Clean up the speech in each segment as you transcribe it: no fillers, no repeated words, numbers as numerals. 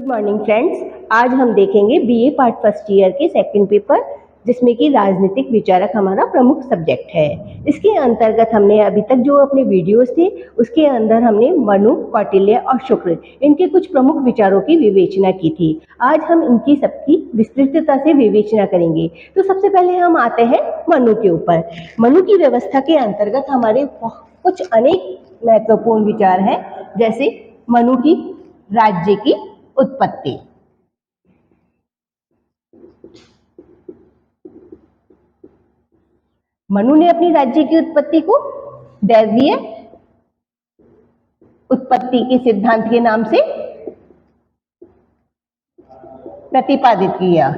Good morning friends. आज हम देखेंगे बीए पार्ट फर्स्ट ईयर के सेकंड पेपर, जिसमें कि राजनीतिक विचारक हमारा प्रमुख सब्जेक्ट है। इसके अंतर्गत हमने अभी तक जो अपने वीडियोस थे उसके अंदर हमने मनु, कौटिल्य और शुक्र इनके कुछ प्रमुख विचारों की विवेचना की थी। आज हम इनकी सबकी विस्तृतता से विवेचना करेंगे। तो सबसे पहले हम आते हैं मनु के ऊपर। मनु की व्यवस्था के अंतर्गत हमारे कुछ अनेक महत्वपूर्ण विचार हैं, जैसे मनु की राज्य की उत्पत्ति। मनु ने अपनी राज्य की उत्पत्ति को दैवीय उत्पत्ति के सिद्धांत के नाम से प्रतिपादित किया।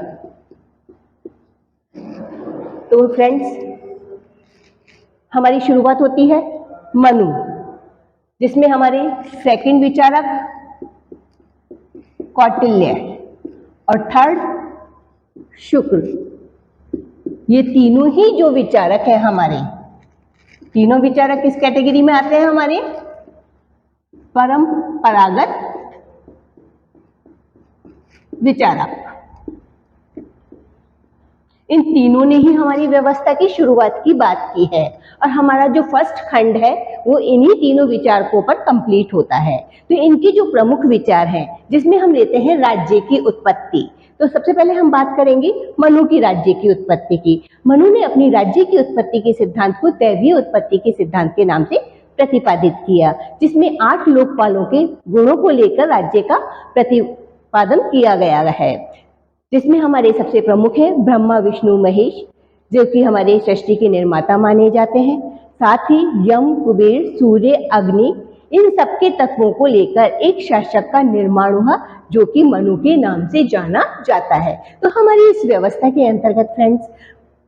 तो फ्रेंड्स, हमारी शुरुआत होती है मनु, जिसमें हमारे सेकंड विचारक कौटिल्य और थर्ड शुक्र, ये तीनों ही जो विचारक हैं हमारे, तीनों विचारक किस कैटेगरी में आते हैं? हमारे परंपरागत विचारक। इन तीनों ने ही हमारी व्यवस्था की शुरुआत की बात की है और हमारा जो फर्स्ट खंड है वो इन्हीं तीनों विचारकों पर कंप्लीट होता है। तो इनके जो प्रमुख विचार हैं, जिसमें हम लेते हैं राज्य की उत्पत्ति। तो सबसे पहले हम बात करेंगे मनु की राज्य की उत्पत्ति की। मनु ने अपनी राज्य की उत्पत्ति के सिद्धांत को दैवीय उत्पत्ति के सिद्धांत के नाम से प्रतिपादित किया, जिसमें 8 लोकपालों के गुणों को लेकर राज्य का प्रतिपादन किया गया है, जिसमें हमारे सबसे प्रमुख है ब्रह्मा, विष्णु, महेश, जो कि हमारे सृष्टि के निर्माता माने जाते हैं। साथ ही यम, कुबेर, सूर्य, अग्नि, इन सबके तत्वों को लेकर एक शासक का निर्माण हुआ, जो कि मनु के नाम से जाना जाता है। तो हमारी इस व्यवस्था के अंतर्गत फ्रेंड्स,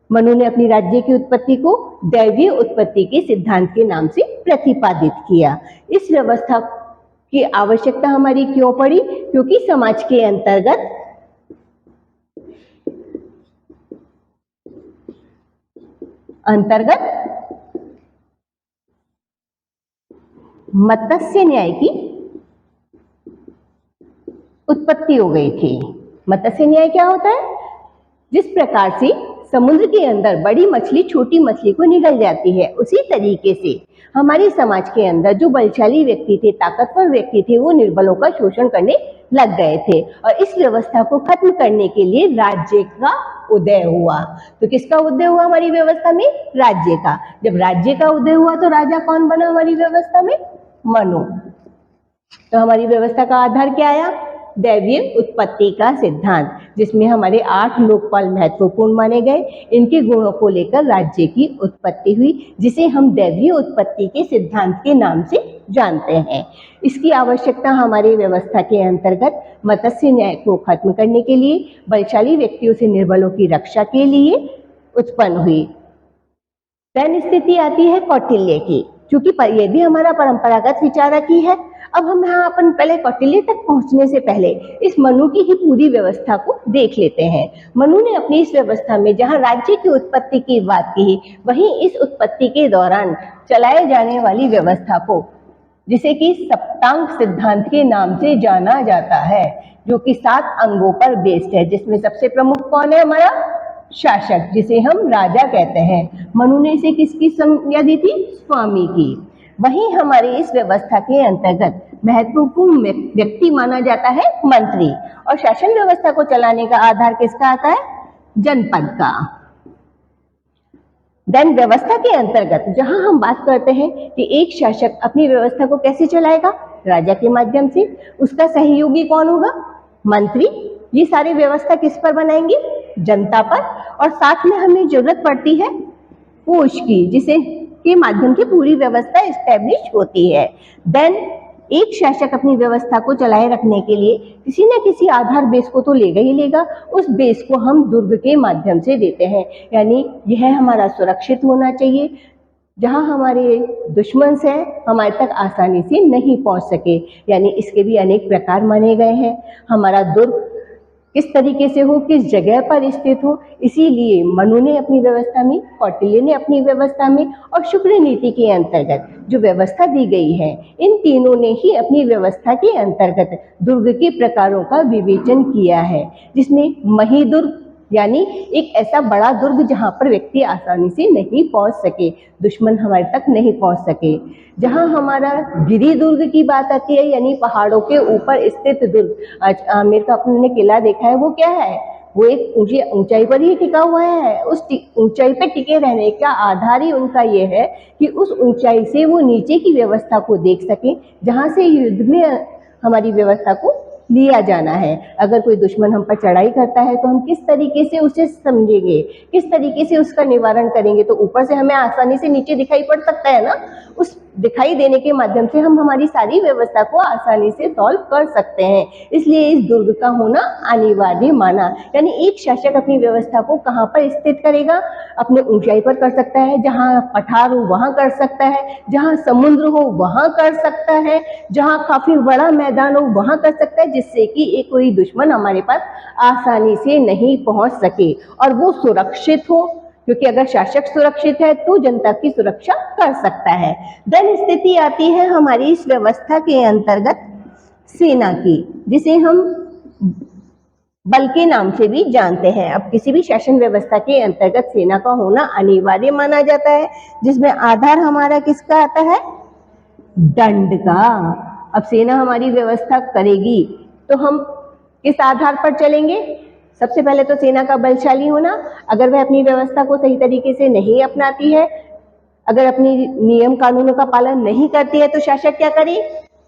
मनु ने अपनी राज्य की उत्पत्ति को दैवीय उत्पत्ति के सिद्धांत के नाम से प्रतिपादित किया। इस व्यवस्था की आवश्यकता हमारी क्यों पड़ी? क्योंकि समाज के अंतर्गत मत्स्य न्याय की उत्पत्ति हो गई थी। मत्स्य न्याय क्या होता है? जिस प्रकार से समुद्र के अंदर बड़ी मछली छोटी मछली को निगल जाती है, उसी तरीके से हमारे समाज के अंदर जो बलशाली व्यक्ति थे, ताकतवर व्यक्ति थे, वो निर्बलों का शोषण करने लग गए थे और इस व्यवस्था को खत्म करने के लिए राज्य का उदय हुआ। तो किसका उदय हुआ हमारी व्यवस्था में? राज्य का। जब राज्य का उदय हुआ तो राजा कौन बना हमारी व्यवस्था में? मनु। तो हमारी व्यवस्था का आधार क्या आया? दैवीय उत्पत्ति का सिद्धांत, जिसमें हमारे 8 लोकपाल महत्वपूर्ण माने गए। इनके गुणों को लेकर राज्य की उत्पत्ति हुई, जिसे हम दैवीय उत्पत्ति के सिद्धांत के नाम से जानते हैं। इसकी आवश्यकता हमारी व्यवस्था के अंतर्गत मत्स्य न्याय को खत्म करने के लिए, बलशाली व्यक्तियों से निर्बलों की रक्षा के लिए उत्पन्न हुई। देन स्थिति आती है कौटिल्य की, क्योंकि ये भी हमारा परंपरागत विचारक ही है। अब हम यहाँ अपन पहले कौटिल्य तक पहुंचने से पहले इस मनु की ही पूरी व्यवस्था को देख लेते हैं। मनु ने अपनी इस व्यवस्था में जहाँ राज्य की उत्पत्ति की बात की, वहीं इस उत्पत्ति के दौरान चलाए जाने वाली व्यवस्था को, जिसे कि सप्तांग सिद्धांत के नाम से जाना जाता है, जो कि 7 अंगों पर बेस्ड है, जिसमें सबसे प्रमुख कौन है? हमारा शासक, जिसे हम राजा कहते हैं। मनु ने इसे किसकी संज्ञा दी थी? स्वामी की। वहीं हमारे इस व्यवस्था के अंतर्गत महत्वपूर्ण व्यक्ति माना जाता है मंत्री, और शासन व्यवस्था को चलाने का आधार किसका आता है? जनपद का। देन व्यवस्था के अंतर्गत जहां हम बात करते हैं कि एक शासक अपनी व्यवस्था को कैसे चलाएगा? राजा के माध्यम से। उसका सहयोगी कौन होगा? मंत्री। ये सारी व्यवस्था किस पर बनाएंगे? जनता पर। और साथ में हमें जरूरत पड़ती है कोष की, जिसे के माध्यम से पूरी व्यवस्था एस्टेब्लिश होती है। देन एक शासक अपनी व्यवस्था को चलाए रखने के लिए किसी न किसी आधार बेस को तो लेगा ही लेगा। उस बेस को हम दुर्ग के माध्यम से देते हैं, यानी यह हमारा सुरक्षित होना चाहिए, जहां हमारे दुश्मन से हमारे तक आसानी से नहीं पहुंच सके। यानी इसके भी अनेक प्रकार माने गए हैं। हमारा दुर्ग किस तरीके से हो, किस जगह पर स्थित हो। इसीलिए मनु ने अपनी व्यवस्था में, कौटिल्य ने अपनी व्यवस्था में और शुक्र नीति के अंतर्गत जो व्यवस्था दी गई है, इन तीनों ने ही अपनी व्यवस्था के अंतर्गत दुर्ग के प्रकारों का विवेचन किया है, जिसमें महिदुर्ग यानी एक ऐसा बड़ा दुर्ग जहां पर व्यक्ति आसानी से नहीं पहुंच सके, दुश्मन हमारे तक नहीं पहुंच सके। जहां हमारा गिरी दुर्ग की बात आती है, यानी पहाड़ों के ऊपर स्थित दुर्ग। आज आमेर का अपने किला देखा है, वो क्या है? वो एक ऊंचाई पर ही टिका हुआ है। उस ऊंचाई पर टिके रहने का आधार ही उनका ये है कि उस ऊंचाई से वो नीचे की व्यवस्था को देख सके, जहां से युद्ध में हमारी व्यवस्था को लिया जाना है। अगर कोई दुश्मन हम पर चढ़ाई करता है तो हम किस तरीके से उसे समझेंगे, किस तरीके से उसका निवारण करेंगे। तो ऊपर से हमें आसानी से नीचे दिखाई पड़ सकता है ना, उस दिखाई देने के माध्यम से हम हमारी सारी व्यवस्था को आसानी से सॉल्व कर सकते हैं। इसलिए इस दुर्ग का होना अनिवार्य माना। यानी एक शासक अपनी व्यवस्था को कहाँ पर स्थित करेगा? अपने ऊंचाई पर कर सकता है, जहाँ पठार हो वहां कर सकता है, जहाँ समुद्र हो वहां कर सकता है, जहाँ काफी बड़ा मैदान हो वहां कर सकता है, जिससे कि एक कोई दुश्मन हमारे पास आसानी से नहीं पहुंच सके और वो सुरक्षित हो, क्योंकि अगर शासक सुरक्षित है तो जनता की सुरक्षा कर सकता है। देन स्थिति आती है हमारी इस व्यवस्था के अंतर्गत सेना की, जिसे हम बल के नाम से भी जानते हैं। अब किसी भी शासन व्यवस्था के अंतर्गत सेना का होना अनिवार्य माना जाता है, जिसमें आधार हमारा किसका आता है? दंड का। अब सेना हमारी व्यवस्था करेगी तो हम किस आधार पर चलेंगे? सबसे पहले तो सेना का बलशाली होना। अगर वह अपनी व्यवस्था को सही तरीके से नहीं अपनाती है, अगर अपनी नियम कानूनों का पालन नहीं करती है, तो शासक क्या करे?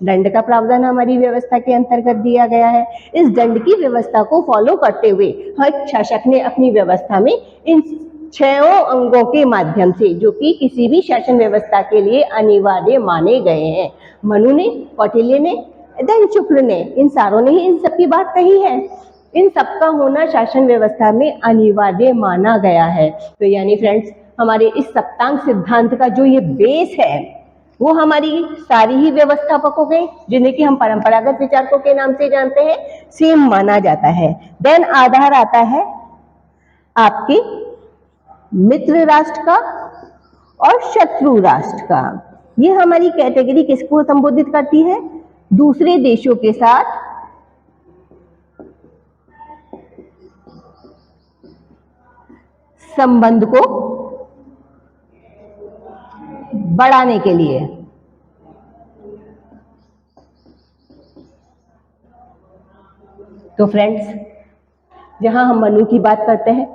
दंड का प्रावधान हमारी व्यवस्था के अंतर्गत दिया गया है। इस दंड की व्यवस्था को फॉलो करते हुए हर शासक ने अपनी व्यवस्था में इन 6 अंगों के माध्यम से, जो कि किसी भी शासन व्यवस्था के लिए अनिवार्य माने गए हैं, मनु ने, कौटिल्य ने, देन शुक्र ने, इन सारों ने ही इन सब की बात कही है। इन सबका होना शासन व्यवस्था में अनिवार्य माना गया है। तो यानी फ्रेंड्स, हमारे इस सप्तांग सिद्धांत का जो ये बेस है, वो हमारी सारी ही व्यवस्थापक हो गए, जिन्हें कि हम परंपरागत विचारकों के नाम से जानते हैं, सेम माना जाता है। देन आधार आता है आपके मित्र राष्ट्र का और शत्रु राष्ट्र का। ये हमारी कैटेगरी किसको संबोधित करती है? दूसरे देशों के साथ संबंध को बढ़ाने के लिए। तो फ्रेंड्स, जहां हम मनु की बात करते हैं,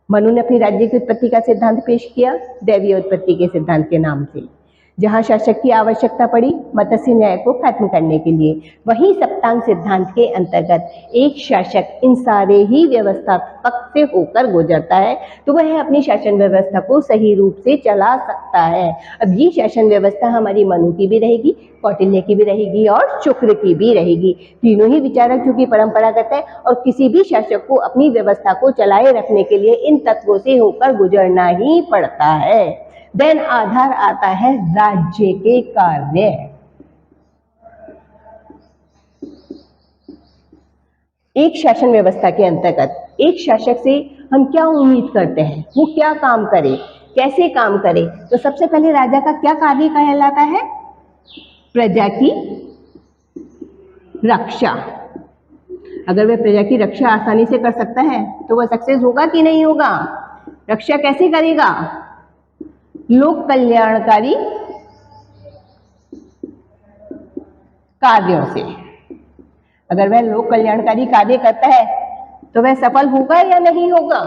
मनु ने अपनी राज्य की उत्पत्ति का सिद्धांत पेश किया दैवीय उत्पत्ति के सिद्धांत के नाम से। जहां शासक की आवश्यकता पड़ी मत्स्य न्याय को खत्म करने के लिए, वहीं सप्तांग सिद्धांत के अंतर्गत एक शासक इन सारे ही व्यवस्थापक से होकर गुजरता है, तो वह अपनी शासन व्यवस्था को सही रूप से चला सकता है। अब ये शासन व्यवस्था हमारी मनु की भी रहेगी, कौटिल्य की भी रहेगी और शुक्र की भी रहेगी। तीनों ही विचारक जो कि परंपरागत है, और किसी भी शासक को अपनी व्यवस्था को चलाए रखने के लिए इन तत्वों से होकर गुजरना ही पड़ता है। देन आधार आता है राज्य के कार्य। एक शासन व्यवस्था के अंतर्गत एक शासक से हम क्या उम्मीद करते हैं, वो क्या काम करे, कैसे काम करे। तो सबसे पहले राजा का क्या कार्य कहलाता है? प्रजा की रक्षा। अगर वह प्रजा की रक्षा आसानी से कर सकता है तो वह सक्सेस होगा कि नहीं होगा? रक्षा कैसे करेगा? लोक कल्याणकारी कार्यों से। अगर वह लोक कल्याणकारी कार्य करता है तो वह सफल होगा या नहीं होगा?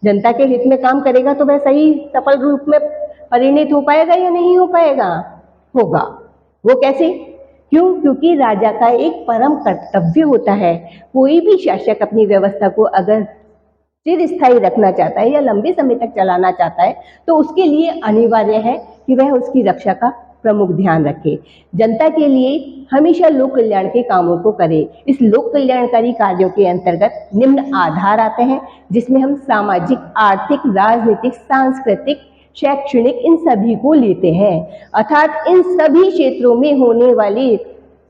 जनता के हित में काम करेगा तो वह सही सफल रूप में परिणित हो पाएगा या नहीं हो पाएगा? होगा। वो कैसे? क्यों? क्योंकि राजा का एक परम कर्तव्य होता है। कोई भी शासक अपनी व्यवस्था को अगर चिरस्थायी रखना चाहता है या लंबे समय तक चलाना चाहता है, तो उसके लिए अनिवार्य है कि वह उसकी रक्षा का प्रमुख ध्यान रखे, जनता के लिए हमेशा लोक कल्याण के कामों को करे। इस लोक कल्याणकारी कार्यों के अंतर्गत निम्न आधार आते हैं, जिसमें हम सामाजिक, आर्थिक, राजनीतिक, सांस्कृतिक, शैक्षणिक इन सभी को लेते हैं। अर्थात इन सभी क्षेत्रों में होने वाली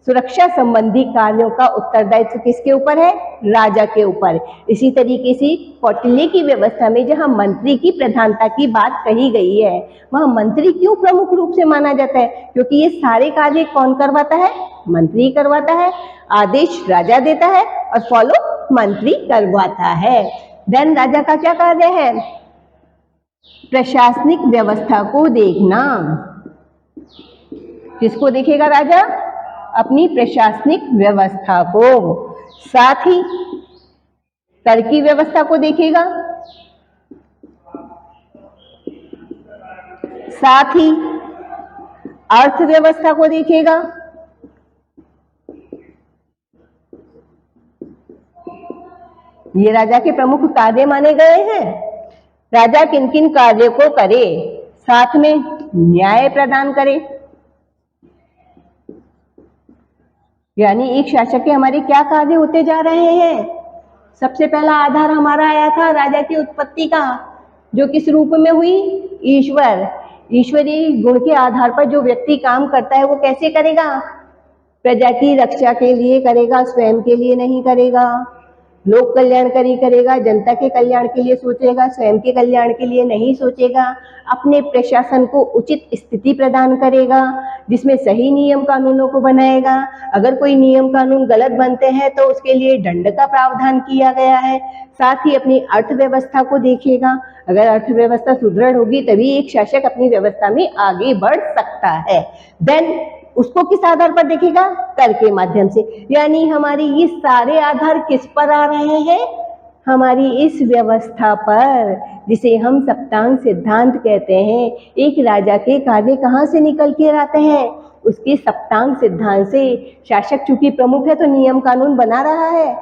सुरक्षा संबंधी कार्यों का उत्तरदायित्व किसके ऊपर है? राजा के ऊपर। इसी तरीके से कौटिल्य की व्यवस्था में जहां मंत्री की प्रधानता की बात कही गई है, वहां मंत्री क्यों प्रमुख रूप से माना जाता है? क्योंकि ये सारे कार्य कौन करवाता है? मंत्री करवाता है। आदेश राजा देता है और फॉलो मंत्री करवाता है। देन राजा का क्या कार्य है? प्रशासनिक व्यवस्था को देखना। किसको देखेगा राजा? अपनी प्रशासनिक व्यवस्था को। साथ ही कर की व्यवस्था को देखेगा, साथ ही अर्थव्यवस्था को देखेगा, ये राजा के प्रमुख कार्य माने गए हैं। राजा किन किन कार्यों को करे? साथ में न्याय प्रदान करे। यानी एक शासक के हमारे क्या कार्य होते जा रहे हैं? सबसे पहला आधार हमारा आया था राजा की उत्पत्ति का, जो किस रूप में हुई? ईश्वर। ईश्वरीय गुण के आधार पर जो व्यक्ति काम करता है वो कैसे करेगा? प्रजा की रक्षा के लिए करेगा, स्वयं के लिए नहीं करेगा। लोक कल्याणकारी करेगा, जनता के कल्याण के लिए सोचेगा, स्वयं के कल्याण के लिए नहीं सोचेगा। अपने प्रशासन को उचित स्थिति प्रदान करेगा, जिसमें सही नियम कानूनों को बनाएगा। अगर कोई नियम कानून गलत बनते हैं तो उसके लिए दंड का प्रावधान किया गया है। साथ ही अपनी अर्थव्यवस्था को देखेगा। अगर अर्थव्यवस्था सुदृढ़ होगी तभी एक शासक अपनी व्यवस्था में आगे बढ़ सकता है। देन उसको किस आधार पर देखेगा? कर के माध्यम से। यानी हमारे ये सारे आधार किस पर आ रहे हैं? हमारी इस व्यवस्था पर, जिसे हम सप्तांग सिद्धांत कहते हैं। एक राजा के कार्य कहाँ से निकल के आते हैं? उसके सप्तांग सिद्धांत से। शासक चूंकि प्रमुख है तो नियम कानून बना रहा है,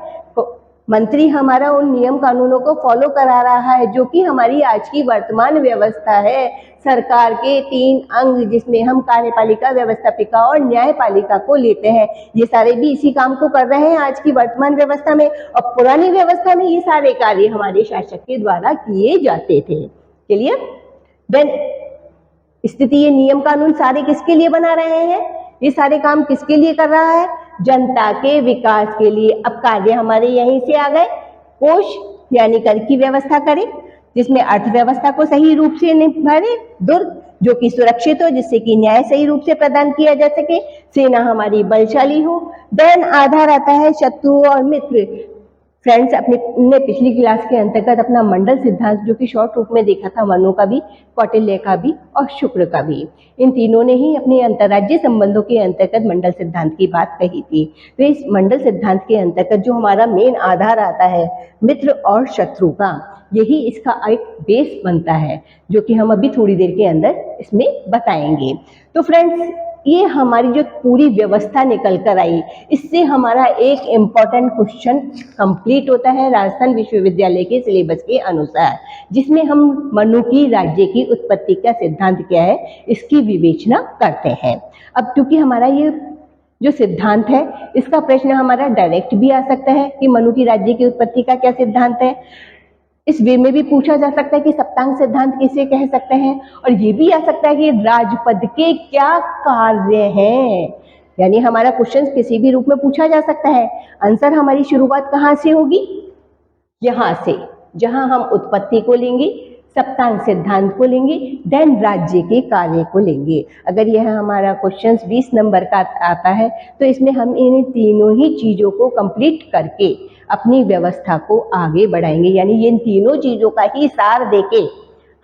मंत्री हमारा उन नियम कानूनों को फॉलो करा रहा है, जो कि हमारी आज की वर्तमान व्यवस्था है। सरकार के 3 अंग, जिसमें हम कार्यपालिका, व्यवस्थापिका और न्यायपालिका को लेते हैं, ये सारे भी इसी काम को कर रहे हैं आज की वर्तमान व्यवस्था में। और पुरानी व्यवस्था में ये सारे कार्य हमारे शासक के द्वारा किए जाते थे। क्लियर? देन स्थिति, ये नियम कानून सारे किसके लिए बना रहे हैं? ये सारे काम किसके लिए कर रहा है? जनता के विकास के लिए। अब कार्य हमारे यहीं से आ गए। कोष यानी कर की व्यवस्था करें, जिसमें अर्थव्यवस्था को सही रूप से निभाए। दुर्ग जो कि सुरक्षित हो, जिससे कि न्याय सही रूप से प्रदान किया जा सके। सेना हमारी बलशाली हो। देन आधार आता है शत्रु और मित्र। फ्रेंड्स, अपने पिछली क्लास के अंतर्गत अपना मंडल सिद्धांत, जो कि शॉर्ट रूप में देखा था, मनु का भी, कौटिल्य का भी और शुक्र का भी, इन तीनों ने ही अपने अंतर्राज्यीय संबंधों के अंतर्गत मंडल सिद्धांत की बात कही थी। तो इस मंडल सिद्धांत के अंतर्गत जो हमारा मेन आधार आता है मित्र और शत्रु का, यही इसका एक बेस बनता है, जो कि हम अभी थोड़ी देर के अंदर इसमें बताएंगे। तो फ्रेंड्स, ये हमारी जो पूरी व्यवस्था निकल कर आई, इससे हमारा एक इम्पॉर्टेंट क्वेश्चन कंप्लीट होता है राजस्थान विश्वविद्यालय के सिलेबस के अनुसार, जिसमें हम मनु की राज्य की उत्पत्ति का सिद्धांत क्या है, इसकी विवेचना करते हैं। अब क्योंकि हमारा ये जो सिद्धांत है, इसका प्रश्न हमारा डायरेक्ट भी आ सकता है कि मनु की राज्य की उत्पत्ति का क्या सिद्धांत है। इस वे में भी पूछा जा सकता है कि सप्तांग सिद्धांत किसे कह सकते हैं, और ये भी आ सकता है कि राजपद के क्या कार्य हैं। यानी हमारा क्वेश्चन किसी भी रूप में पूछा जा सकता है। आंसर हमारी शुरुआत कहाँ से होगी? यहाँ से, जहाँ हम उत्पत्ति को लेंगे, सप्तांग सिद्धांत को लेंगे, देन राज्य के कार्य को लेंगे। अगर यह हमारा क्वेश्चन 20 नंबर का आता है तो इसमें हम इन तीनों ही चीज़ों को कंप्लीट करके अपनी व्यवस्था को आगे बढ़ाएंगे। यानी ये इन तीनों चीज़ों का ही सार देके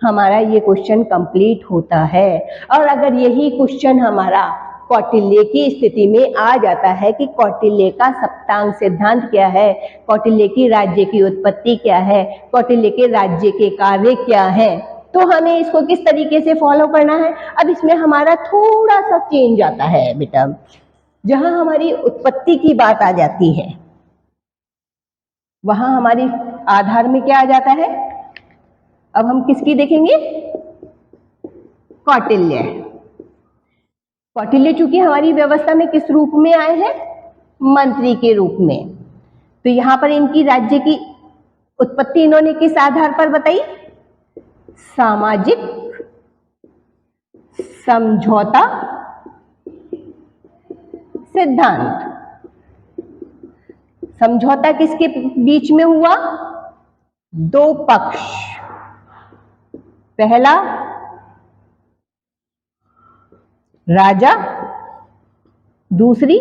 हमारा ये क्वेश्चन कंप्लीट होता है। और अगर यही क्वेश्चन हमारा कौटिल्य की स्थिति में आ जाता है कि कौटिल्य का सप्तांग सिद्धांत क्या है, कौटिल्य की राज्य की उत्पत्ति क्या है, कौटिल्य के राज्य के कार्य क्या है, तो हमें इसको किस तरीके से फॉलो करना है। अब इसमें हमारा थोड़ा सा चेंज आता है बेटा। जहां हमारी उत्पत्ति की बात आ जाती है, वहां हमारी आधार में क्या आ जाता है? अब हम किसकी देखेंगे? कौटिल्य। कौटिल्य चूंकि हमारी व्यवस्था में किस रूप में आए हैं? मंत्री के रूप में। तो यहां पर इनकी राज्य की उत्पत्ति इन्होंने किस आधार पर बताई? सामाजिक समझौता सिद्धांत। समझौता किसके बीच में हुआ? दो पक्ष। पहला राजा, दूसरी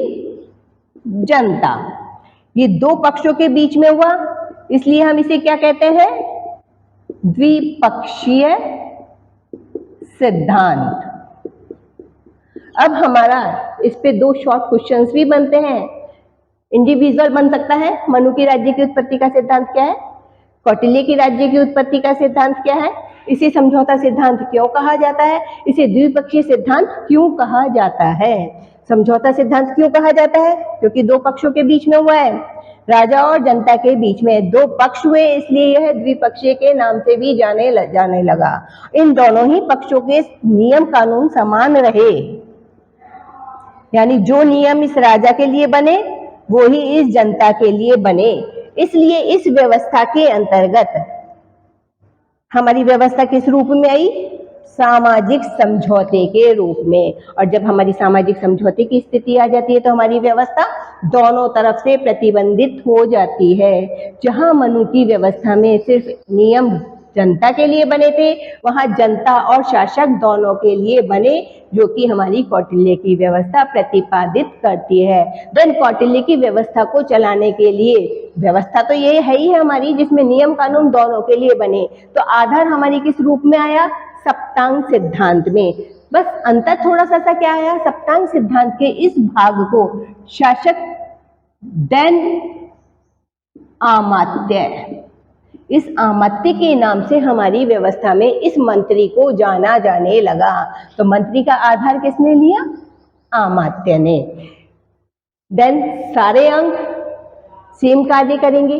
जनता। ये दो पक्षों के बीच में हुआ, इसलिए हम इसे क्या कहते हैं? द्विपक्षीय सिद्धांत। अब हमारा इस पे दो शॉर्ट क्वेश्चंस भी बनते हैं। इंडिविजुअल बन सकता है, मनु की राज्य की उत्पत्ति का सिद्धांत क्या है? कौटिल्य की राज्य की उत्पत्ति का सिद्धांत क्या है? इसे समझौता सिद्धांत क्यों कहा जाता है? इसे द्विपक्षीय सिद्धांत क्यों कहा जाता है? समझौता सिद्धांत क्यों कहा जाता है? क्योंकि दो पक्षों के बीच में हुआ है, राजा और जनता के बीच में दो पक्ष हुए, इसलिए यह द्विपक्षीय के नाम से भी जाने लगा। इन दोनों ही पक्षों के नियम कानून समान रहे, यानी जो नियम इस राजा के लिए बने वो ही इस जनता के लिए बने। इसलिए इस व्यवस्था के अंतर्गत हमारी व्यवस्था किस रूप में आई? सामाजिक समझौते के रूप में। और जब हमारी सामाजिक समझौते की स्थिति आ जाती है तो हमारी व्यवस्था दोनों तरफ से प्रतिबंधित हो जाती है। जहां मनु की व्यवस्था में सिर्फ नियम जनता के लिए बने थे, वहां जनता और शासक दोनों के लिए बने, जो कि हमारी कौटिल्य की व्यवस्था प्रतिपादित करती है। देन कौटिल्य की व्यवस्था को चलाने के लिए, व्यवस्था तो ये है ही है हमारी जिसमें नियम कानून दोनों के लिए बने, तो आधार हमारी किस रूप में आया? सप्तांग सिद्धांत में। बस अंतर थोड़ा सा क्या आया? सप्तांग सिद्धांत के इस भाग को शासक देन आमात्य, इस आमात्य के नाम से हमारी व्यवस्था में इस मंत्री को जाना जाने लगा। तो मंत्री का आधार किसने लिया? आमात्य ने। देन सारे अंग सेम कार्य करेंगे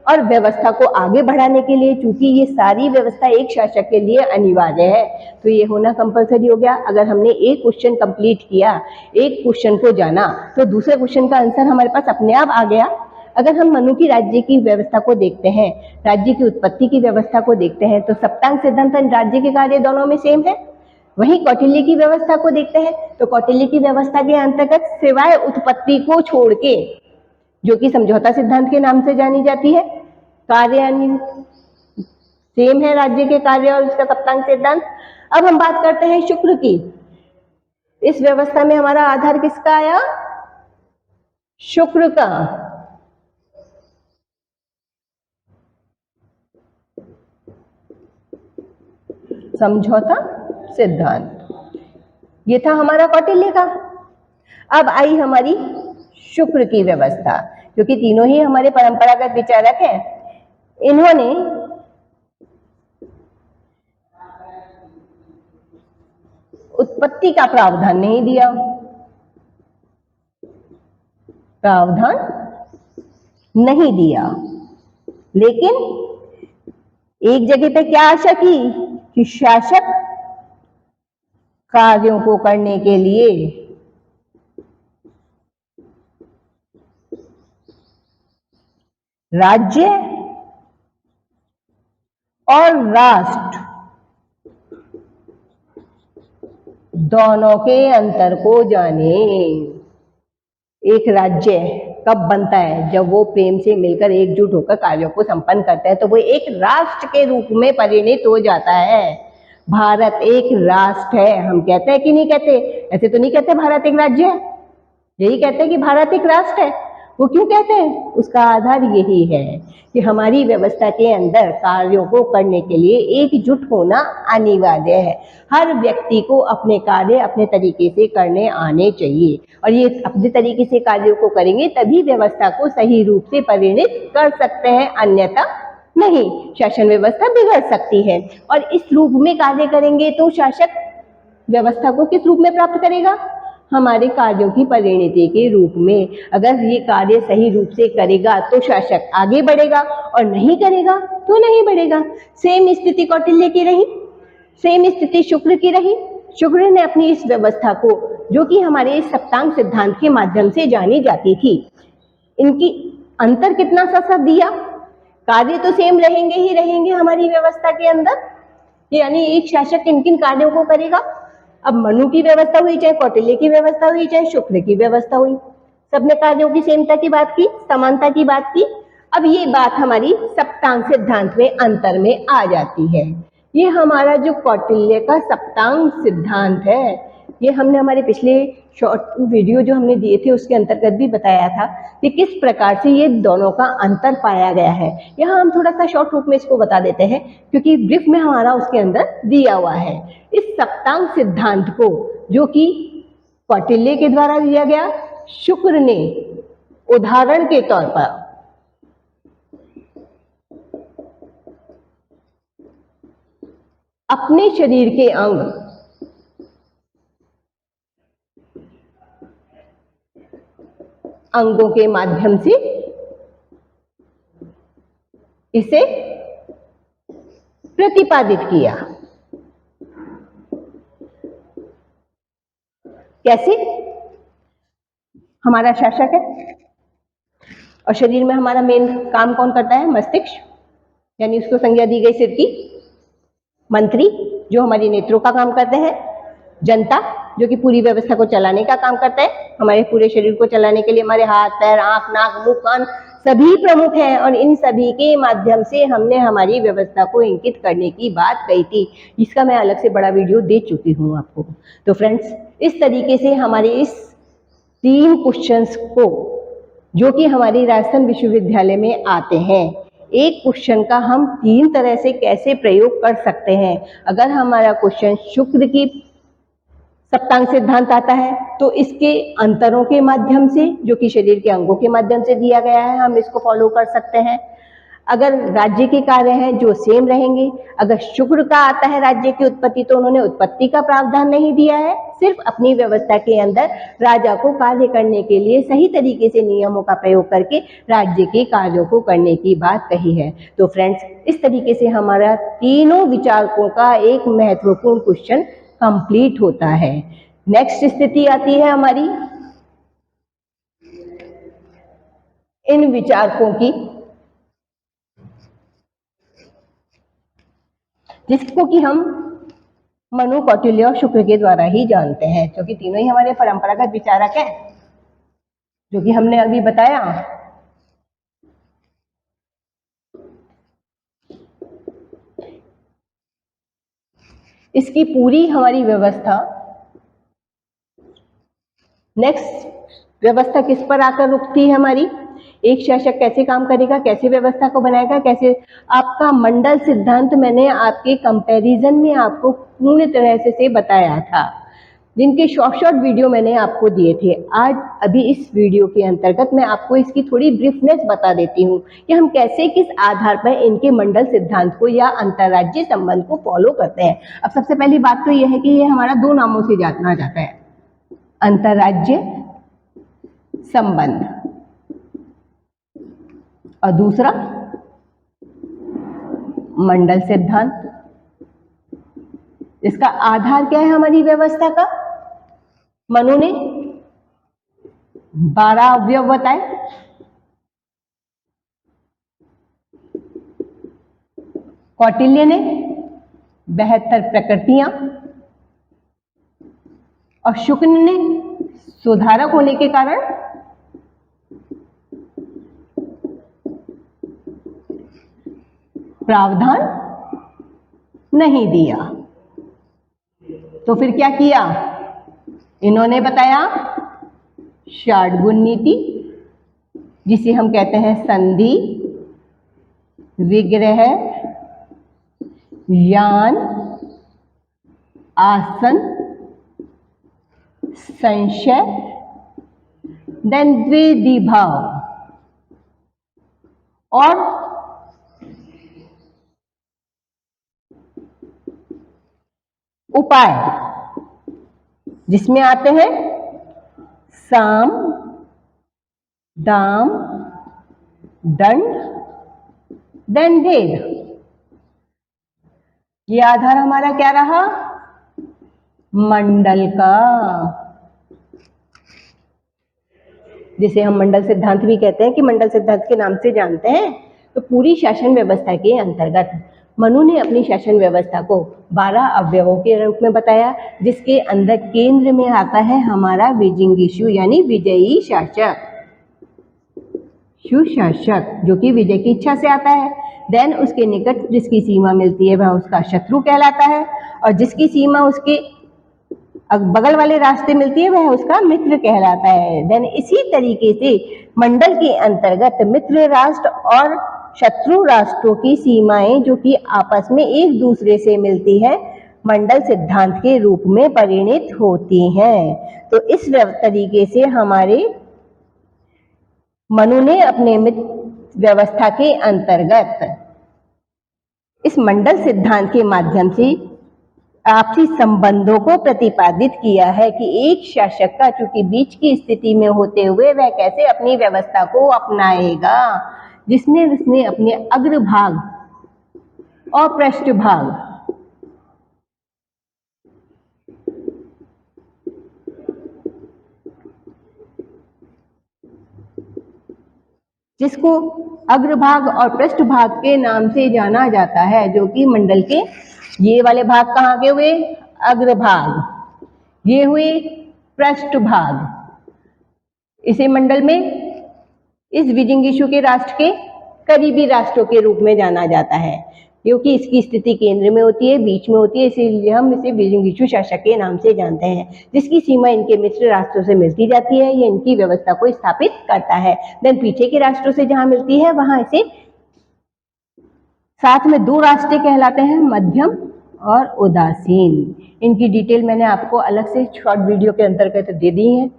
और व्यवस्था को आगे बढ़ाने के लिए, चूंकि ये सारी व्यवस्था एक शासक के लिए अनिवार्य है, तो ये होना कंपलसरी हो गया। अगर हमने एक क्वेश्चन कंप्लीट किया, एक क्वेश्चन को जाना, तो दूसरे क्वेश्चन का आंसर हमारे पास अपने आप आ गया। अगर हम मनु की राज्य की व्यवस्था को देखते हैं, राज्य की उत्पत्ति की व्यवस्था को देखते हैं, तो सप्तांग सिद्धांत राज्य के कार्य दोनों में सेम है। वहीं कौटिल्य की व्यवस्था को देखते हैं तो कौटिल्य की व्यवस्था के अंतर्गत सिवाय उत्पत्ति को छोड़ के, जो कि समझौता सिद्धांत के नाम से जानी जाती है, कार्य सेम है राज्य के कार्य और उसका सप्तांग सिद्धांत। अब हम बात करते हैं शुक्र की। इस व्यवस्था में हमारा आधार किसका आया? शुक्र का। समझौता सिद्धांत ये था हमारा कौटिल्य का। अब आई हमारी शुक्र की व्यवस्था, क्योंकि तीनों ही हमारे परंपरागत विचारक हैं। इन्होंने उत्पत्ति का प्रावधान नहीं दिया, प्रावधान नहीं दिया, लेकिन एक जगह पे क्या आशा की कि शासक कार्यों को करने के लिए राज्य और राष्ट्र दोनों के अंतर को जाने। एक राज्य कब बनता है? जब वो प्रेम से मिलकर एकजुट होकर कार्यों को संपन्न करता है, तो वो एक राष्ट्र के रूप में परिणित हो जाता है। भारत एक राष्ट्र है, हम कहते हैं कि नहीं कहते? ऐसे तो नहीं कहते भारत एक राज्य है, यही कहते हैं कि भारत एक राष्ट्र है। वो क्यों कहते हैं? उसका आधार यही है कि हमारी व्यवस्था के अंदर कार्यों को करने के लिए एकजुट होना अनिवार्य है। हर व्यक्ति को अपने कार्य अपने तरीके से करने आने चाहिए, और ये अपने तरीके से कार्यों को करेंगे तभी व्यवस्था को सही रूप से परिणित कर सकते हैं, अन्यथा नहीं। शासन व्यवस्था बिगड़ सकती है, और इस रूप में कार्य करेंगे तो शासक व्यवस्था को किस रूप में प्राप्त करेगा? हमारे कार्यों की परिणति के रूप में। अगर ये कार्य सही रूप से करेगा तो शासक आगे बढ़ेगा, और नहीं करेगा तो नहीं बढ़ेगा। सेम स्थिति कौटिल्य की रही, सेम स्थिति शुक्र की रही। शुक्र ने अपनी इस व्यवस्था को, जो कि हमारे इस सप्तांग सिद्धांत के माध्यम से जानी जाती थी, इनकी अंतर कितना सा दिया? कार्य तो सेम रहेंगे ही रहेंगे हमारी व्यवस्था के अंदर, यानी एक शासक किन किन कार्यों को करेगा। अब मनु की व्यवस्था हुई, चाहे कौटिल्य की व्यवस्था हुई, चाहे शुक्र की व्यवस्था हुई, सबने कार्यों की सेमता की बात की, समानता की बात की। अब ये बात हमारी सप्तांग सिद्धांत में अंतर में आ जाती है। ये हमारा जो कौटिल्य का सप्तांग सिद्धांत है, ये हमने हमारे पिछले शॉर्ट वीडियो जो हमने दिए थे उसके अंतर्गत भी बताया था कि किस प्रकार से ये दोनों का अंतर पाया गया है। यहाँ हम थोड़ा सा शॉर्ट रूप में इसको बता देते हैं क्योंकि ब्रीफ में हमारा उसके अंदर दिया हुआ है। इस सप्तांग सिद्धांत को, जो कि कौटिल्य के द्वारा दिया गया, शुक्र ने उदाहरण के तौर पर अपने शरीर के अंगों के माध्यम से इसे प्रतिपादित किया। कैसे? हमारा शासक है और शरीर में हमारा मेन काम कौन करता है? मस्तिष्क, यानी उसको संज्ञा दी गई सिर की। मंत्री, जो हमारी नेत्रों का काम करते हैं। जनता, जो कि पूरी व्यवस्था को चलाने का काम करता है। हमारे पूरे शरीर को चलाने के लिए हमारे हाथ, पैर, आंख, नाक, मुंह, कान सभी प्रमुख हैं और इन सभी के माध्यम से हमने हमारी व्यवस्था को इंकित करने की बात कही थी। इसका मैं अलग से बड़ा वीडियो दे चुकी हूँ आपको। तो फ्रेंड्स, इस तरीके से हमारे इस 3 क्वेश्चंस को, जो कि हमारी राजस्थान विश्वविद्यालय में आते हैं, एक क्वेश्चन का हम 3 तरह से कैसे प्रयोग कर सकते हैं। अगर हमारा क्वेश्चन शुक्र की सप्तांग सिद्धांत आता है तो इसके अंतरों के माध्यम से, जो कि शरीर के अंगों के माध्यम से दिया गया है, हम इसको फॉलो कर सकते हैं। अगर राज्य के कार्य हैं जो सेम रहेंगे। अगर शुक्र का आता है राज्य की उत्पत्ति, तो उन्होंने उत्पत्ति का प्रावधान नहीं दिया है, सिर्फ अपनी व्यवस्था के अंदर राजा को कार्य करने के लिए सही तरीके से नियमों का प्रयोग करके राज्य के कार्यों को करने की बात कही है। तो फ्रेंड्स, इस तरीके से हमारा तीनों विचारकों का एक महत्वपूर्ण क्वेश्चन कंप्लीट होता है। नेक्स्ट स्थिति आती है हमारी इन विचारकों की, जिसको कि हम मनु, कौटिल्य और शुक्र के द्वारा ही जानते हैं, क्योंकि तीनों ही हमारे परंपरागत विचारक हैं, जो कि हमने अभी बताया। इसकी पूरी हमारी व्यवस्था, नेक्स्ट व्यवस्था किस पर आकर रुकती है हमारी? एक शासक कैसे काम करेगा, कैसे व्यवस्था को बनाएगा, कैसे आपका मंडल सिद्धांत मैंने आपके कंपैरिजन में आपको पूर्ण तरह से बताया था, जिनके शॉर्ट वीडियो मैंने आपको दिए थे। आज अभी इस वीडियो के अंतर्गत मैं आपको इसकी थोड़ी ब्रीफनेस बता देती हूँ कि हम कैसे, किस आधार पर इनके मंडल सिद्धांत को या अंतर्राज्यीय संबंध को फॉलो करते हैं। अब सबसे पहली बात तो यह है कि ये हमारा 2 नामों से जाना जाता है, अंतर्राज्यीय संबंध और दूसरा मंडल सिद्धांत। इसका आधार क्या है हमारी व्यवस्था का? मनु ने 12 अवयव बताए, कौटिल्य ने 72 प्रकृतियां और शुक्र ने सुधारक होने के कारण प्रावधान नहीं दिया। तो फिर क्या किया इन्होंने? बताया षाडगुण नीति, जिसे हम कहते हैं संधि, विग्रह, यान, आसन, संशय, देन द्विधिभाव और उपाय, जिसमें आते हैं साम, दाम, दंड, देन भेद। ये आधार हमारा क्या रहा? मंडल का, जिसे हम मंडल सिद्धांत भी कहते हैं, कि मंडल सिद्धांत के नाम से जानते हैं। तो पूरी शासन व्यवस्था के अंतर्गत मनु ने अपनी शासन व्यवस्था को 12 अवयवों के रूप में बताया, जिसके अंदर केंद्र में आता है हमारा विजिंगीषु यानी विजयी शासक, सुशासक, जो कि विजय की इच्छा से आता है। देन उसके निकट जिसकी सीमा मिलती है वह उसका शत्रु कहलाता है, और जिसकी सीमा उसके बगल वाले रास्ते मिलती है वह उसका मित्र कहलाता है। देन इसी तरीके से मंडल के अंतर्गत मित्र राष्ट्र और शत्रु राष्ट्रों की सीमाएं जो कि आपस में एक दूसरे से मिलती है, मंडल सिद्धांत के रूप में परिणित होती हैं। तो इस तरीके से हमारे मनु ने अपने व्यवस्था के अंतर्गत इस मंडल सिद्धांत के माध्यम से आपसी संबंधों को प्रतिपादित किया है कि एक शासक का चूंकि बीच की स्थिति में होते हुए वह कैसे अपनी व्यवस्था को अपनाएगा, जिसमें उसने अपने अग्रभाग और पृष्ठभाग जिसको अग्रभाग और पृष्ठभाग के नाम से जाना जाता है, जो कि मंडल के ये वाले भाग कहाँ के हुए, अग्रभाग, ये हुए पृष्ठभाग। इसे मंडल में इस विजिंगीषु के राष्ट्र के करीबी राष्ट्रों के रूप में जाना जाता है, क्योंकि इसकी स्थिति केंद्र में होती है, बीच में होती है, इसीलिए हम इसे विजिंगीषु शासक के नाम से जानते हैं, जिसकी सीमा इनके मित्र राष्ट्रों से मिलती जाती है। ये इनकी व्यवस्था को स्थापित करता है। देन पीछे के राष्ट्रों से जहां मिलती है वहां इसे साथ में 2 राष्ट्र कहलाते हैं, मध्यम और उदासीन। इनकी डिटेल मैंने आपको अलग से शॉर्ट वीडियो के अंतर्गत दे दी है,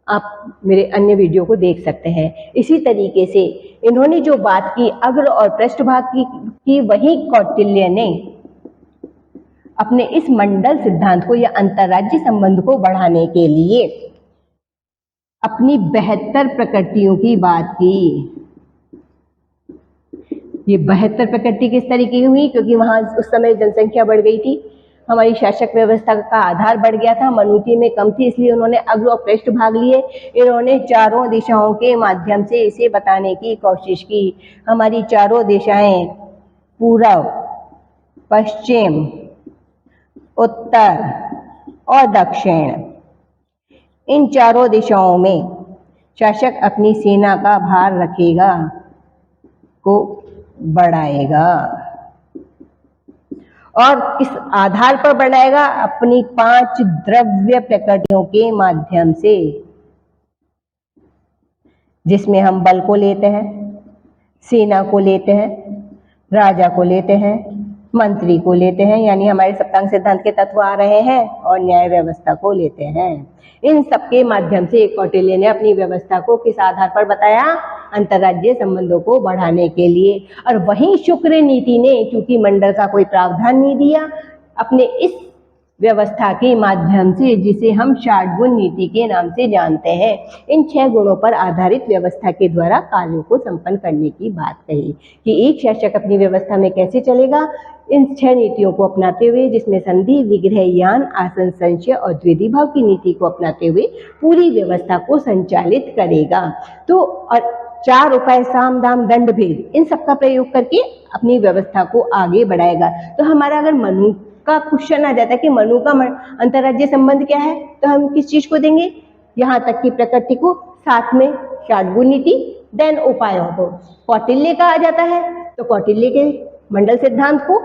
आप मेरे अन्य वीडियो को देख सकते हैं। इसी तरीके से इन्होंने जो बात की अग्र और पृष्ठभाग की वही कौटिल्य ने अपने इस मंडल सिद्धांत को या अंतर्राज्य संबंध को बढ़ाने के लिए अपनी 72 प्रकृतियों की बात की। ये 72 प्रकृति किस तरीके की हुई, क्योंकि वहां उस समय जनसंख्या बढ़ गई थी, हमारी शासक व्यवस्था का आधार बढ़ गया था, मनुति में कम थी, इसलिए उन्होंने अग्र और पृष्ठ भाग लिए। इन्होंने चारों दिशाओं के माध्यम से इसे बताने की कोशिश की। हमारी चारों दिशाएं पूर्व, पश्चिम, उत्तर और दक्षिण, इन चारों दिशाओं में शासक अपनी सेना का भार रखेगा, को बढ़ाएगा, और किस आधार पर बढ़ाएगा, अपनी 5 द्रव्य प्रकृतियों के माध्यम से, जिसमें हम बल को लेते हैं, सेना को लेते हैं, राजा को लेते हैं, मंत्री को लेते हैं, यानी हमारे सप्तांग सिद्धांत के तत्व आ रहे हैं, और न्याय व्यवस्था को लेते हैं। इन सबके माध्यम से कौटिल्य ने अपनी व्यवस्था को किस आधार पर बताया, अंतर्राज्यीय संबंधों को बढ़ाने के लिए। और वहीं शुक्र नीति ने चूंकि मंडल का कोई प्रावधान नहीं दिया, अपने इस व्यवस्था के माध्यम से, जिसे हम 60 गुण नीति के नाम से जानते हैं, इन 6 गुणों पर आधारित व्यवस्था के द्वारा कार्यों को संपन्न करने की बात कही कि एक शासक अपनी व्यवस्था में कैसे चलेगा, इन 6 नीतियों को अपनाते हुए, जिसमें संधि, विग्रह, यान, आसन, संशय और द्विधि भाव की नीति को अपनाते हुए पूरी व्यवस्था को संचालित करेगा। तो और 4 उपाय, साम, दाम, दंड, भेद, इन सबका प्रयोग करके अपनी व्यवस्था को आगे बढ़ाएगा। तो हमारा अगर मनु का क्वेश्चन आ जाता है कि मनु का अंतर्राज्यीय संबंध क्या है, तो हम किस चीज को देंगे, यहाँ तक की प्रकृति को, साथ में 60 गुण नीति, देन उपायों को। कौटिल्य का आ जाता है तो कौटिल्य के मंडल सिद्धांत को,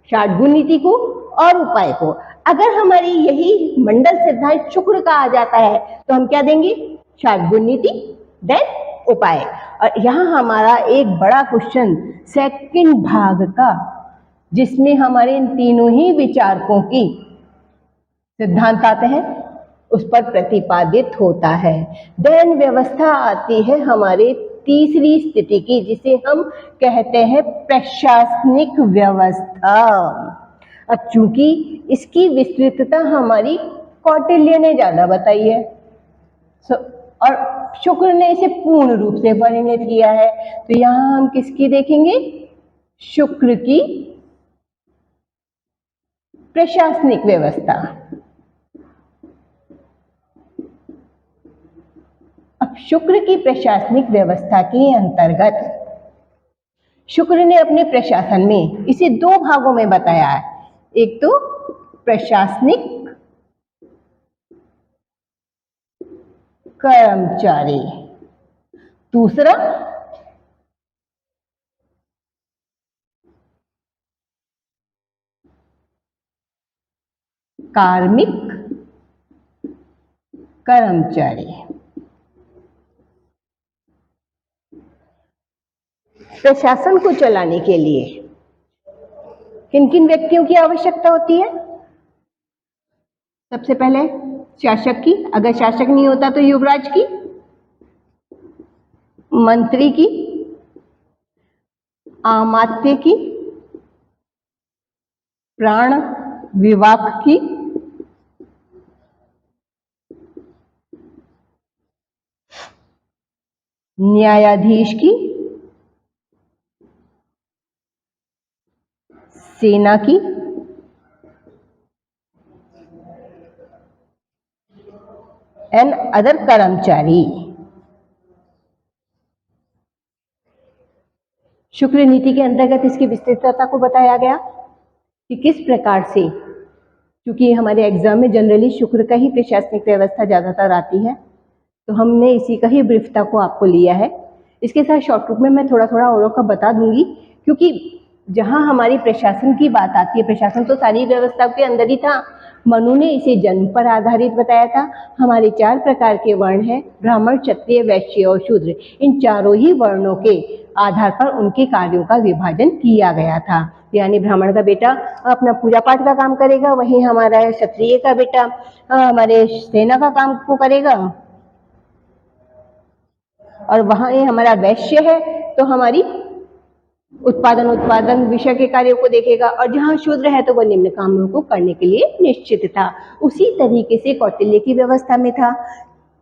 60 गुण नीति को और उपाय को। अगर हमारी यही मंडल सिद्धांत शुक्र का आ जाता है तो हम क्या देंगे, 60 गुण नीति, देन उपाय। और यहाँ हमारा एक बड़ा क्वेश्चन सेकंड भाग का, जिसमें हमारे इन तीनों ही विचारकों की सिद्धांत आते हैं, उस पर प्रतिपादित होता है। देन व्यवस्था आती है हमारे तीसरी स्थिति की, जिसे हम कहते हैं प्रशासनिक व्यवस्था। अब चूंकि इसकी विस्तृतता हमारी कौटिल्य ने ज्यादा बताई है, और शुक्र ने इसे पूर्ण रूप से परिणित किया है, तो यहां हम किसकी देखेंगे, शुक्र की प्रशासनिक व्यवस्था। अब शुक्र की प्रशासनिक व्यवस्था के अंतर्गत शुक्र ने अपने प्रशासन में इसे दो भागों में बताया है। एक तो प्रशासनिक कर्मचारी, दूसरा कार्मिक कर्मचारी। प्रशासन को चलाने के लिए किन किन व्यक्तियों की आवश्यकता होती है? सबसे पहले शासक की, अगर शासक नहीं होता तो युवराज की, मंत्री की, अमात्य की, प्राण विभाग की, न्यायाधीश की, सेना की, एंड अदर कर्मचारी। शुक्र नीति के अंतर्गत इसकी विस्तृतता को बताया गया कि किस प्रकार से, क्योंकि हमारे एग्जाम में जनरली शुक्र का ही प्रशासनिक व्यवस्था ज्यादातर आती है, तो हमने इसी का ही ब्रीफता को आपको लिया है। इसके साथ शॉर्ट रूप में मैं थोड़ा थोड़ा औरों का बता दूंगी, क्योंकि जहां हमारी प्रशासन की बात आती है, प्रशासन तो सारी व्यवस्था के अंदर ही था। मनु ने इसे जन्म पर आधारित बताया था। हमारे 4 प्रकार के वर्ण हैं, ब्राह्मण, क्षत्रिय, वैश्य और शूद्र। इन चारों ही वर्णों के आधार पर उनके कार्यों का विभाजन किया गया था। यानी ब्राह्मण का बेटा अपना पूजा पाठ का काम करेगा, वहीं हमारा क्षत्रिय का बेटा हमारे सेना का काम को करेगा, और वहां ये हमारा वैश्य है तो हमारी उत्पादन विषय के कार्यों को देखेगा, और जहां शूद्र है तो वह निम्न कामों को करने के लिए निश्चित था। उसी तरीके से कौटिल्य की व्यवस्था में था।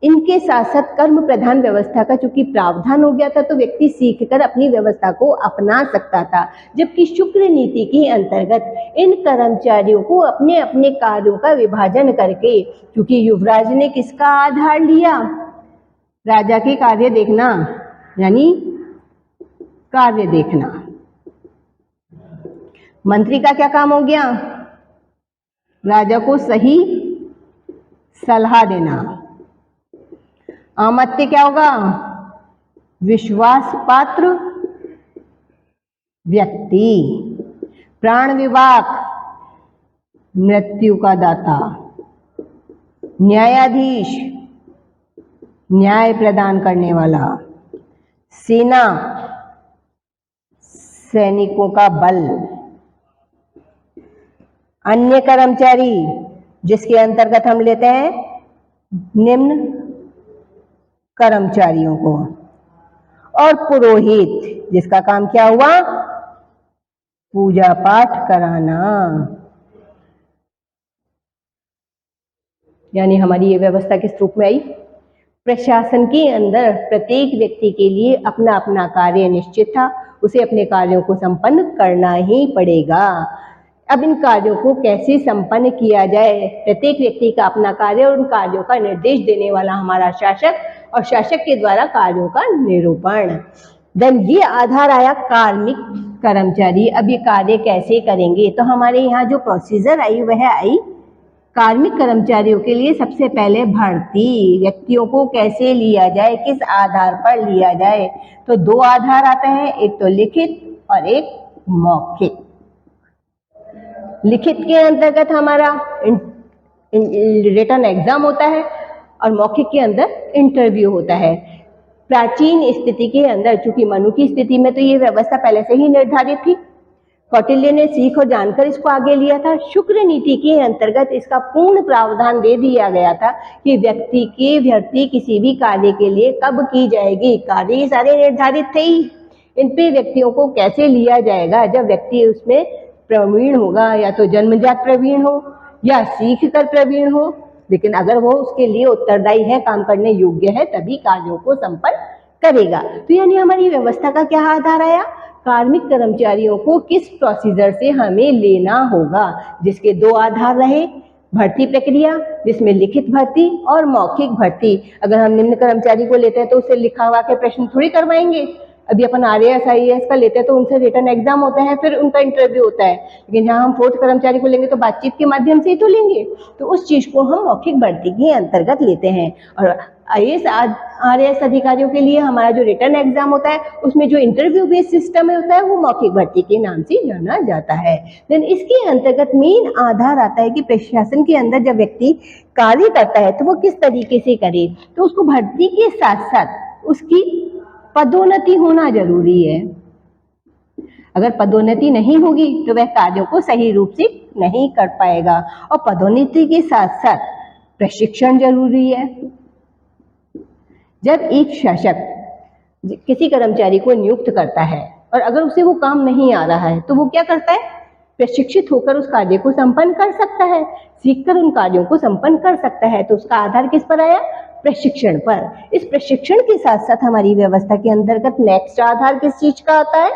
इनके साथ साथ कर्म प्रधान व्यवस्था का चूंकि प्रावधान हो गया था, तो व्यक्ति सीखकर अपनी व्यवस्था को अपना सकता था। जबकि शुक्र नीति के अंतर्गत इन कर्मचारियों को अपने अपने कार्यों का विभाजन करके, क्योंकि युवराज ने किसका आधार लिया? राजा के कार्य देखना, यानी कार्य देखना। मंत्री का क्या काम हो गया? राजा को सही सलाह देना। अमात्य क्या होगा? विश्वास पात्र व्यक्ति। प्राण विभाग मृत्यु का दाता। न्यायाधीश न्याय प्रदान करने वाला। सेना सैनिकों का बल। अन्य कर्मचारी जिसके अंतर्गत हम लेते हैं निम्न कर्मचारियों को। और पुरोहित जिसका काम क्या हुआ? पूजा पाठ कराना। यानी हमारी ये व्यवस्था किस रूप में आई? प्रशासन के अंदर प्रत्येक व्यक्ति के लिए अपना अपना कार्य निश्चित था, उसे अपने कार्यों को संपन्न करना ही पड़ेगा। अब इन कार्यों को कैसे संपन्न किया जाए, प्रत्येक व्यक्ति का अपना कार्य और उन कार्यों का निर्देश देने वाला हमारा शासक, और शासक के द्वारा कार्यों का निरूपण। देन ये आधार आया कार्मिक कर्मचारी। अब ये कार्य कैसे करेंगे? तो हमारे यहाँ जो प्रोसीजर आई वह आई कार्मिक कर्मचारियों के लिए सबसे पहले भर्ती। व्यक्तियों को कैसे लिया जाए, किस आधार पर लिया जाए? तो 2 आधार आते हैं, एक तो लिखित और एक मौखिक। लिखित के अंतर्गत हमारा रिटन एग्जाम होता है और मौखिक के अंदर इंटरव्यू होता है। प्राचीन स्थिति के अंदर, चूंकि मनु की स्थिति में तो ये व्यवस्था पहले से ही निर्धारित थी, कौटिल्य ने सीख और जानकर इसको आगे लिया था। शुक्र नीति के अंतर्गत इसका पूर्ण प्रावधान दे दिया गया था कि व्यक्ति की भर्ती किसी भी कार्य के लिए कब की जाएगी। कार्य सारे निर्धारित थे ही, इन पे व्यक्तियों को कैसे लिया जाएगा? जब व्यक्ति उसमें प्रवीण होगा, या तो जन्मजात प्रवीण हो या सीख कर प्रवीण हो, लेकिन अगर वो उसके लिए उत्तरदायी है, काम करने योग्य है, तभी कार्यों को संपन्न करेगा। तो यानी हमारी व्यवस्था का क्या आधार आया? कार्मिक कर्मचारियों को किस प्रोसीजर से हमें लेना होगा, जिसके 2 आधार रहे। भर्ती प्रक्रिया जिसमें लिखित भर्ती और मौखिक भर्ती। अगर हम निम्न कर्मचारी को लेते हैं तो उससे लिखा हुआ के प्रश्न थोड़ी करवाएंगे, अभी अपन RAS IAS का लेते हैं तो उनसे रिटर्न एग्जाम होता है, फिर उनका इंटरव्यू होता है, लेकिन जहाँ हम 4th कर्मचारी को लेंगे तो बातचीत के माध्यम से ही तो लेंगे। तो उस चीज को हम मौखिक भर्ती के अंतर्गत लेते हैं। और IAS RAS अधिकारियों के लिए हमारा जो रिटर्न एग्जाम होता है उसमें जो इंटरव्यू बेस्ड सिस्टम होता है वो मौखिक भर्ती के नाम से जाना जाता है। देन इसके अंतर्गत मेन आधार आता है कि प्रशासन के अंदर जब व्यक्ति कार्य करता है तो वो किस तरीके से करे। तो उसको भर्ती के साथ साथ उसकी पदोन्नति होना जरूरी है। अगर पदोन्नति नहीं होगी तो वह कार्यों को सही रूप से नहीं कर पाएगा। और पदोन्नति के साथ साथ प्रशिक्षण जरूरी है। जब एक शासक किसी कर्मचारी को नियुक्त करता है और अगर उसे वो काम नहीं आ रहा है तो वो क्या करता है, प्रशिक्षित होकर उस कार्य को संपन्न कर सकता है, सीखकर उन कार्यों को संपन्न कर सकता है। तो उसका आधार किस पर आया, प्रशिक्षण पर। इस प्रशिक्षण के साथ साथ हमारी व्यवस्था के अंतर्गत नेक्स्ट आधार किस चीज का आता है,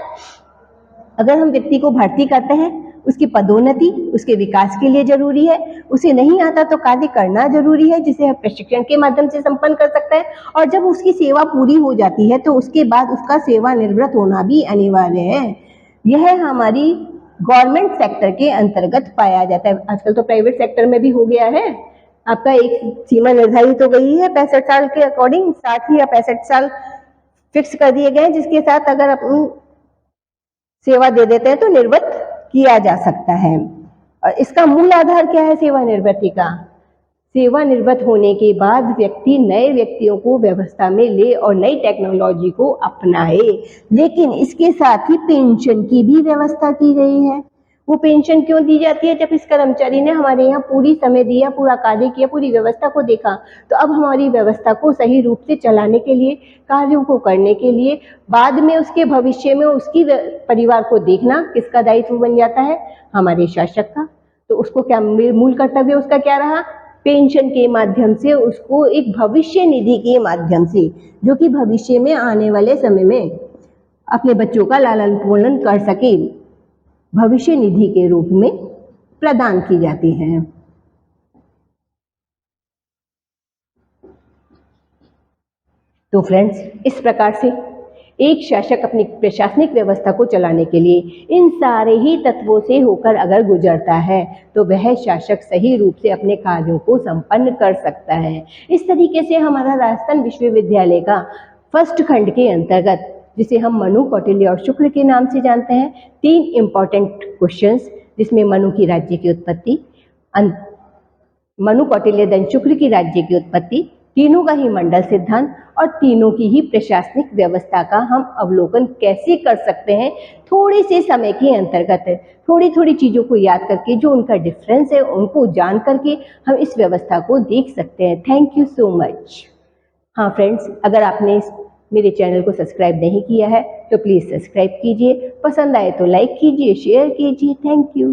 अगर हम व्यक्ति को भर्ती करते हैं उसकी पदोन्नति उसके विकास के लिए जरूरी है। उसे नहीं आता तो कार्य करना जरूरी है जिसे प्रशिक्षण के माध्यम से संपन्न कर सकता है। और जब उसकी सेवा पूरी हो जाती है तो उसके बाद उसका सेवानिवृत्त होना भी अनिवार्य है। यह हमारी गवर्नमेंट सेक्टर के अंतर्गत पाया जाता है। आजकल तो प्राइवेट सेक्टर में भी हो गया है। आपका एक सीमा निर्धारित हो गई है 65 साल के अकॉर्डिंग, 60 या 65 साल फिक्स कर दिए गए, जिसके साथ अगर अपन सेवा दे देते हैं तो निवृत्त किया जा सकता है। और इसका मूल आधार क्या है सेवानिवृत्ति का, सेवानिवृत्त होने के बाद व्यक्ति नए व्यक्तियों को व्यवस्था में ले और नई टेक्नोलॉजी को अपनाए। लेकिन इसके साथ ही पेंशन की भी व्यवस्था की गई है। वो पेंशन क्यों दी जाती है, जब इस कर्मचारी ने हमारे यहाँ पूरी समय दिया, पूरा कार्य किया, पूरी व्यवस्था को देखा, तो अब हमारी व्यवस्था को सही रूप से चलाने के लिए, कार्यों को करने के लिए, बाद में उसके भविष्य में उसकी परिवार को देखना किसका दायित्व बन जाता है, हमारे शासक का। तो उसको क्या मूल कर्तव्य उसका क्या रहा, पेंशन के माध्यम से उसको एक भविष्य निधि के माध्यम से, जो कि भविष्य में आने वाले समय में अपने बच्चों का लालन पालन कर सके, भविष्य निधि के रूप में प्रदान की जाती है। तो फ्रेंड्स, इस प्रकार से एक शासक अपनी प्रशासनिक व्यवस्था को चलाने के लिए इन सारे ही तत्वों से होकर अगर गुजरता है तो वह शासक सही रूप से अपने कार्यों को संपन्न कर सकता है। इस तरीके से हमारा राजस्थान विश्वविद्यालय का फर्स्ट खंड के अंतर्गत, जिसे हम मनु, कौटिल्य और शुक्र के नाम से जानते हैं, 3 इंपॉर्टेंट क्वेश्चंस, जिसमें मनु की राज्य की उत्पत्ति, मनु, कौटिल्य, देन शुक्र की राज्य की उत्पत्ति, तीनों का ही मंडल सिद्धांत और तीनों की ही प्रशासनिक व्यवस्था का हम अवलोकन कैसे कर सकते हैं, थोड़े से समय के अंतर्गत थोड़ी थोड़ी चीज़ों को याद करके, जो उनका डिफरेंस है उनको जान करके हम इस व्यवस्था को देख सकते हैं। Thank you so much. हाँ फ्रेंड्स, अगर आपने मेरे चैनल को सब्सक्राइब नहीं किया है तो प्लीज़ सब्सक्राइब कीजिए, पसंद आए तो लाइक कीजिए, शेयर कीजिए। Thank you.